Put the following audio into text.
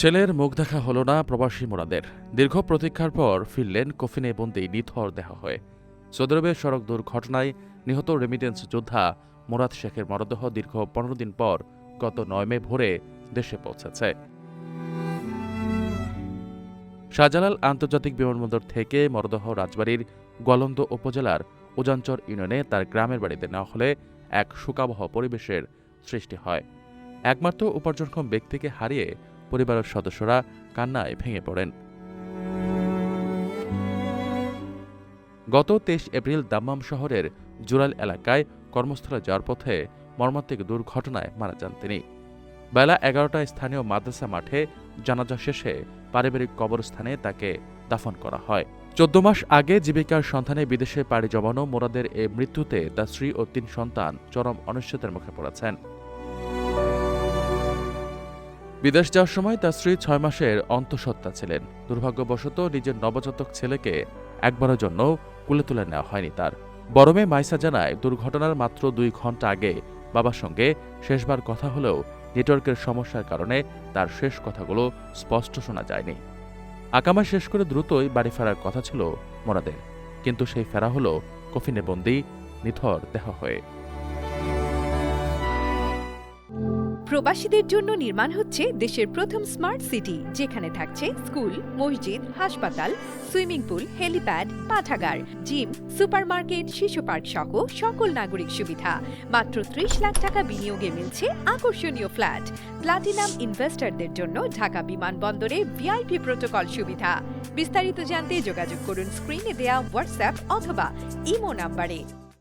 ছেলের মুখ দেখা হলো না প্রবাসী মোরাদের। দীর্ঘ প্রতীক্ষার পর ফিরলেন কফিনে বন্দি নিথর দেহ হয়ে। সৌদি আরবের সড়ক দুর্ঘটনায় নিহত রেমিটেন্স যোদ্ধা মুরাদ শেখের মরদেহ দীর্ঘ 15 দিন পর গত 9 মে ভোরে দেশে পৌঁছেছে। শাহজালাল আন্তর্জাতিক বিমানবন্দর থেকে মরদেহ রাজবাড়ীর গোয়ালন্দ উপজেলার উজানচর ইউনিয়নে তার গ্রামের বাড়িতে নেওয়া হলে এক শোকাবহ পরিবেশের সৃষ্টি হয়। একমাত্র উপার্জনক্ষম ব্যক্তিকে হারিয়ে পরিবারের সদস্যরা কান্নায় ভেঙে পড়েন। গত 23 এপ্রিল দাম্মাম শহরের জুরাল এলাকায় কর্মস্থলে যাওয়ার পথে মর্মান্তিক দুর্ঘটনায় মারা যান তিনি। বেলা 11টায় স্থানীয় মাদ্রাসা মাঠে জানাজা শেষে পারিবারিক কবরস্থানে তাকে দাফন করা হয়। 14 মাস আগে জীবিকার সন্ধানে বিদেশে পাড়ি জমানো মোরাদের এই মৃত্যুতে তার স্ত্রী ও 3 সন্তান চরম অনিশ্চয়তার মুখে পড়েছেন। বিদেশ যাওয়ার সময় তার স্ত্রী 6 মাসের অন্তঃসত্ত্বা ছিলেন। দুর্ভাগ্যবশত নিজের নবজাতক ছেলেকে একবারের জন্য কুলে তুলে নেওয়া হয়নি তার। বড় মেয়ে মাইসা জানায়, দুর্ঘটনার মাত্র 2 ঘন্টা আগে বাবার সঙ্গে শেষবার কথা হলেও নেটওয়ার্কের সমস্যার কারণে তার শেষ কথাগুলো স্পষ্ট শোনা যায়নি। আকামা শেষ করে দ্রুতই বাড়ি ফেরার কথা ছিল মোরাদের, কিন্তু সেই ফেরা হলো কফিনে বন্দি নিথর দেহ হয়ে। প্রবাসীদের জন্য নির্মাণ হচ্ছে দেশের প্রথম স্মার্ট সিটি, যেখানে থাকছে স্কুল, মসজিদ, হাসপাতাল, সুইমিং পুল, হেলিপ্যাড, পাঠাগার, জিম, সুপারমার্কেট, শিশু পার্ক সহ সকল নাগরিক সুবিধা। মাত্র 30 লাখ টাকা বিনিয়োগে মিলছে আকর্ষণীয় ফ্ল্যাট। প্লাটিনাম ইনভেস্টরদের জন্য ঢাকা বিমানবন্দরে ভিআইপি প্রোটোকল সুবিধা। বিস্তারিত জানতে যোগাযোগ করুন স্ক্রিনে দেয়া হোয়াটসঅ্যাপ অথবা ইমো নাম্বারে।